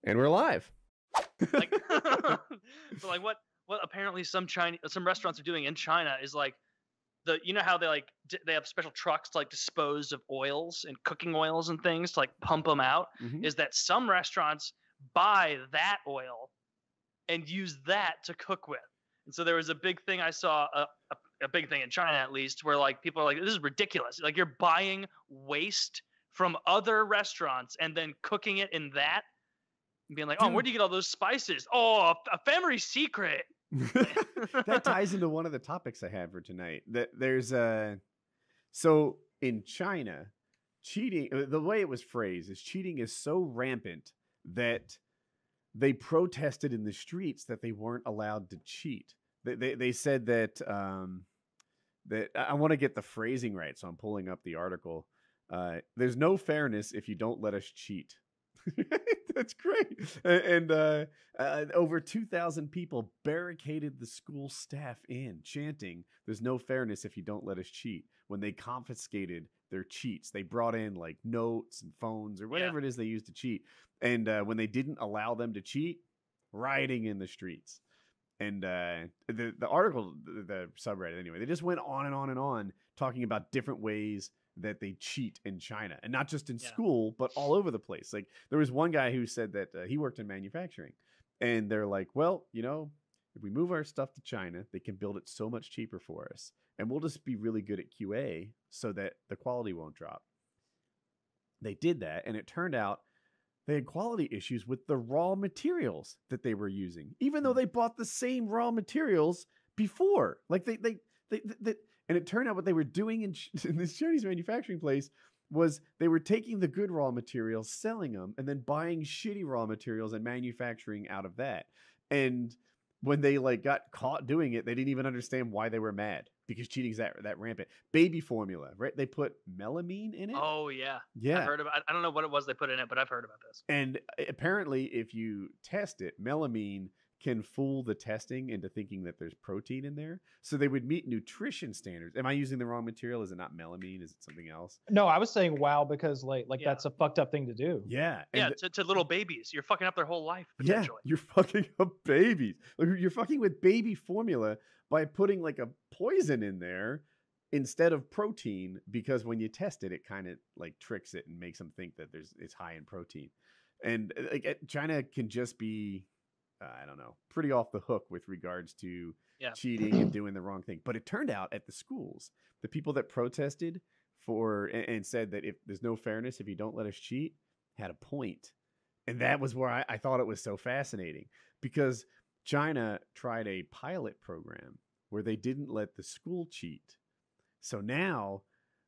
And we're live. Like, so like what apparently some restaurants are doing in China is like you know how they have special trucks to like dispose of oils and cooking oils and things to like pump them out. Mhm. Is that some restaurants buy that oil and use that to cook with. And so there was a big thing I saw, a big thing in China at least, where like people are like, this is ridiculous. Like you're buying waste from other restaurants and then cooking it in that. And being like, oh, where do you get all those spices? Oh, a family secret. That ties into one of the topics I had for tonight. That there's so in China, cheating, the way it was phrased is cheating is so rampant that they protested in the streets that they weren't allowed to cheat. They said that that I want to get the phrasing right, so I'm pulling up the article. There's no fairness if you don't let us cheat. That's great. And over 2,000 people barricaded the school staff in, chanting, "There's no fairness if you don't let us cheat." When they confiscated their cheats, they brought in like notes and phones or whatever it is they used to cheat. And when they didn't allow them to cheat, rioting in the streets. And the article, the subreddit anyway, they just went on and on and on talking about different ways that they cheat in China, and not just in school, but all over the place. Like there was one guy who said that he worked in manufacturing, and they're like, well, you know, if we move our stuff to China, they can build it so much cheaper for us, and we'll just be really good at QA so that the quality won't drop. They did that, and it turned out they had quality issues with the raw materials that they were using, even though they bought the same raw materials before. Like they and it turned out what they were doing in this Chinese manufacturing place was they were taking the good raw materials, selling them, and then buying shitty raw materials and manufacturing out of that. And when they like got caught doing it, they didn't even understand why they were mad, because cheating's that rampant. Baby formula, right? They put melamine in it. Oh yeah. Yeah. I've heard about. I don't know what it was they put in it, but I've heard about this. And apparently, if you test it, melamine can fool the testing into thinking that there's protein in there. So they would meet nutrition standards. Am I using the wrong material? Is it not melamine? Is it something else? No, I was saying wow, because like that's a fucked up thing to do. Yeah. Yeah, to little babies. You're fucking up their whole life, potentially. Yeah, you're fucking up babies. You're fucking with baby formula by putting like a poison in there instead of protein, because when you test it, it kind of like tricks it and makes them think that it's high in protein. And like China can just be I don't know, pretty off the hook with regards to cheating and doing the wrong thing. But it turned out at the schools, the people that protested and said that if there's no fairness if you don't let us cheat, had a point. And that was where I thought it was so fascinating, because China tried a pilot program where they didn't let the school cheat. So now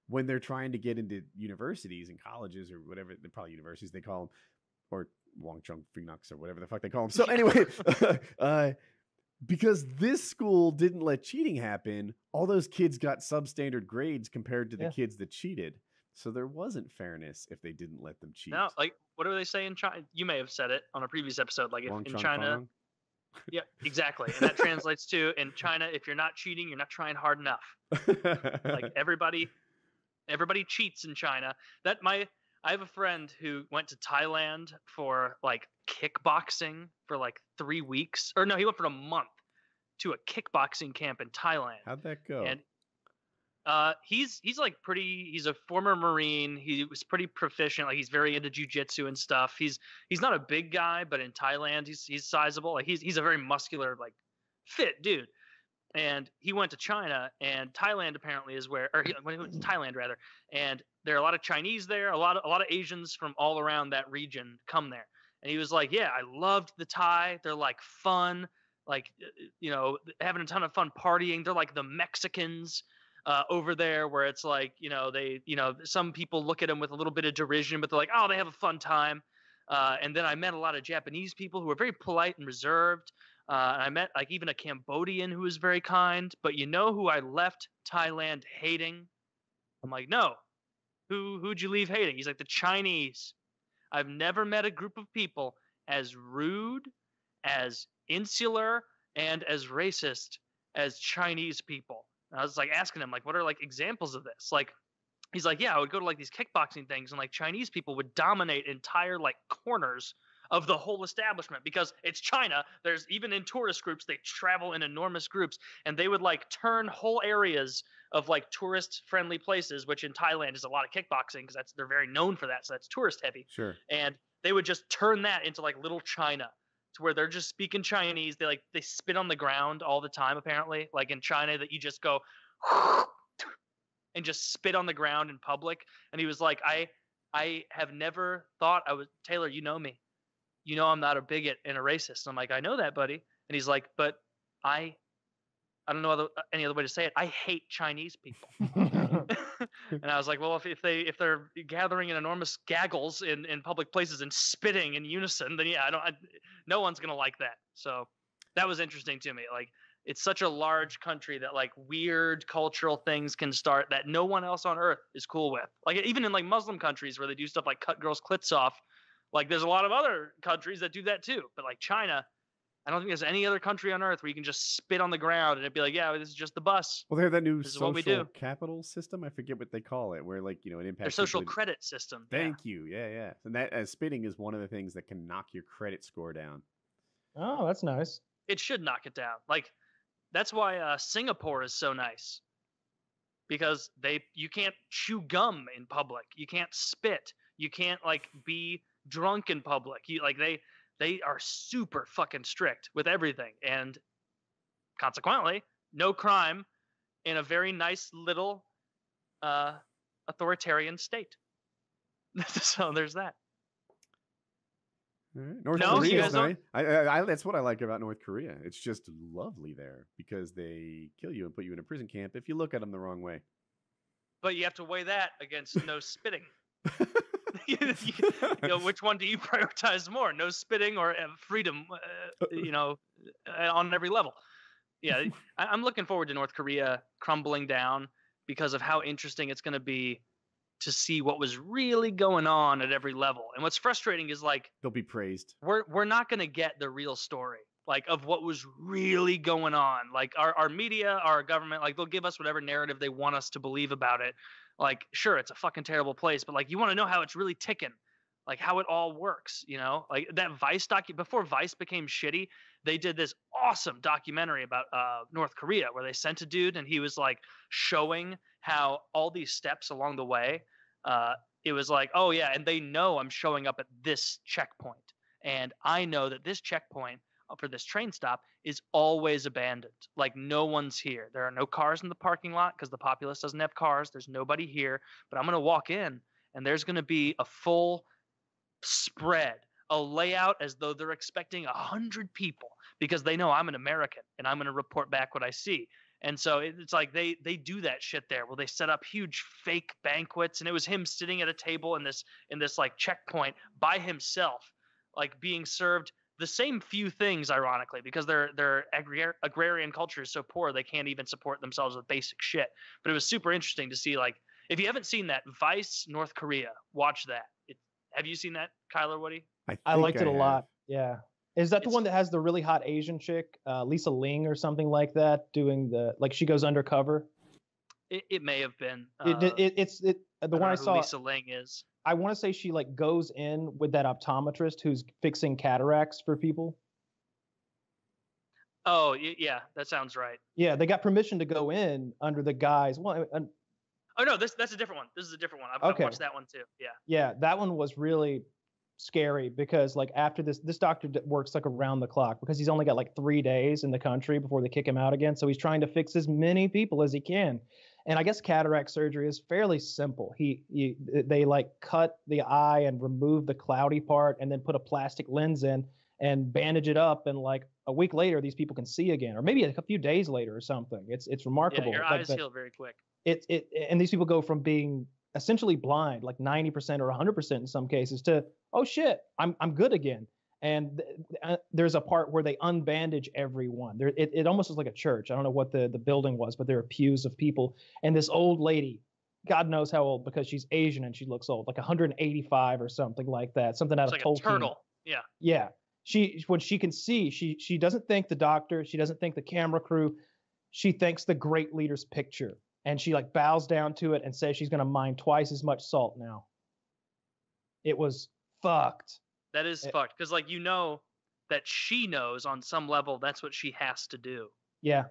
when they're trying to get into universities and colleges or whatever, they're probably universities they call them, or Wong Chung Phoenix or whatever the fuck they call them. So anyway, because this school didn't let cheating happen, all those kids got substandard grades compared to the kids that cheated. So there wasn't fairness if they didn't let them cheat. No, like what do they say in China? You may have said it on a previous episode. Like if in China, yeah, exactly, and that translates to in China, if you're not cheating, you're not trying hard enough. Like everybody cheats in China. I have a friend who went to Thailand for like kickboxing for like 3 weeks. Or no, he went for a month to a kickboxing camp in Thailand. How'd that go? And he's a former Marine. He was pretty proficient. Like he's very into jiu-jitsu and stuff. He's not a big guy, but in Thailand he's sizable. Like he's a very muscular, like fit dude. And he went to China, and Thailand apparently is where, or he went to Thailand rather, and there are a lot of Chinese there, a lot of Asians from all around that region come there. And he was like, yeah, I loved the Thai. They're like fun, like, you know, having a ton of fun partying. They're like the Mexicans over there, where it's like, you know, some people look at them with a little bit of derision, but they're like, oh, they have a fun time. And then I met a lot of Japanese people who were very polite and reserved. I met like even a Cambodian who was very kind. But you know who I left Thailand hating? I'm like, no. Who'd you leave hating? He's like, the Chinese. I've never met a group of people as rude, as insular, and as racist as Chinese people. And I was like asking him, like, what are like examples of this? Like, he's like, yeah, I would go to like these kickboxing things, and like Chinese people would dominate entire like corners of the whole establishment, because it's China. There's even in tourist groups, they travel in enormous groups, and they would like turn whole areas of like tourist friendly places, which in Thailand is a lot of kickboxing because they're very known for that. So that's tourist heavy. Sure. And they would just turn that into like little China, to where they're just speaking Chinese. They spit on the ground all the time, apparently. Like in China, that you just go and just spit on the ground in public. And he was like, I have never thought I was Taylor. You know me. You know I'm not a bigot and a racist. And I'm like, I know that, buddy. And he's like, but I don't know any other way to say it. I hate Chinese people. And I was like, well, if they're gathering in enormous gaggles in public places and spitting in unison, then yeah, no one's gonna like that. So that was interesting to me. Like, it's such a large country that like weird cultural things can start that no one else on earth is cool with. Like even in like Muslim countries where they do stuff like cut girls' clits off, like there's a lot of other countries that do that too. But like China, I don't think there's any other country on earth where you can just spit on the ground and it'd be like, yeah, this is just the bus. Well, they have that new social capital system. I forget what they call it, where like, you know, it impacts their social credit system. Thank you. Yeah. And that spitting is one of the things that can knock your credit score down. Oh, that's nice. It should knock it down. Like, that's why Singapore is so nice, because you can't chew gum in public. You can't spit. You can't like be drunk in public. They are super fucking strict with everything, and consequently, no crime in a very nice little authoritarian state. So there's that. North Korea is nice. That's what I like about North Korea. It's just lovely there because they kill you and put you in a prison camp if you look at them the wrong way. But you have to weigh that against no spitting. Which one do you prioritize more? No spitting or freedom? On every level. Yeah, I'm looking forward to North Korea crumbling down because of how interesting it's going to be to see what was really going on at every level. And what's frustrating is like they'll be praised. We're not going to get the real story, like of what was really going on. Like our media, our government, like they'll give us whatever narrative they want us to believe about it. Like, sure, it's a fucking terrible place, but like you want to know how it's really ticking, like how it all works, you know? Like that Vice before Vice became shitty, they did this awesome documentary about North Korea where they sent a dude and he was like showing how all these steps along the way, it was like, oh yeah, and they know I'm showing up at this checkpoint, and I know that this checkpoint for this train stop is always abandoned. Like no one's here. There are no cars in the parking lot because the populace doesn't have cars. There's nobody here, but I'm going to walk in and there's going to be a full spread, a layout as though they're expecting 100 people because they know I'm an American and I'm going to report back what I see. And so it's like they do that shit there. Well, they set up huge fake banquets, and it was him sitting at a table in this like checkpoint by himself, like being served the same few things, ironically, because their agrarian culture is so poor they can't even support themselves with basic shit. But it was super interesting to see, like, if you haven't seen that, Vice North Korea, watch that. Have you seen that, Kyler Woody? I liked it a lot. Yeah. Is that the one that has the really hot Asian chick, Lisa Ling or something like that, doing she goes undercover? It may have been. It's the one I saw. Lisa Ling is. I want to say she like goes in with that optometrist who's fixing cataracts for people. Oh yeah, that sounds right. Yeah, they got permission to go in under the guise. Well, oh no, that's a different one. This is a different one. I've watched that one too. Yeah. Yeah, that one was really scary because like after this doctor works like around the clock because he's only got like 3 days in the country before they kick him out again. So he's trying to fix as many people as he can. And I guess cataract surgery is fairly simple. They like cut the eye and remove the cloudy part and then put a plastic lens in and bandage it up. And like a week later, these people can see again, or maybe a few days later or something. It's remarkable. Yeah, your eyes heal very quick. And these people go from being essentially blind, like 90% or 100% in some cases, to, oh shit, I'm good again. And there's a part where they unbandage everyone. It almost is like a church. I don't know what the building was, but there are pews of people. And this old lady, God knows how old because she's Asian and she looks old, like 185 or something like that. Something out of Tolkien. Like a turtle. Yeah. Yeah. When she can see, she doesn't thank the doctor. She doesn't thank the camera crew. She thanks the great leader's picture. And she like bows down to it and says she's going to mine twice as much salt now. It was fucked. That is fucked because like that she knows on some level that's what she has to do. Yeah.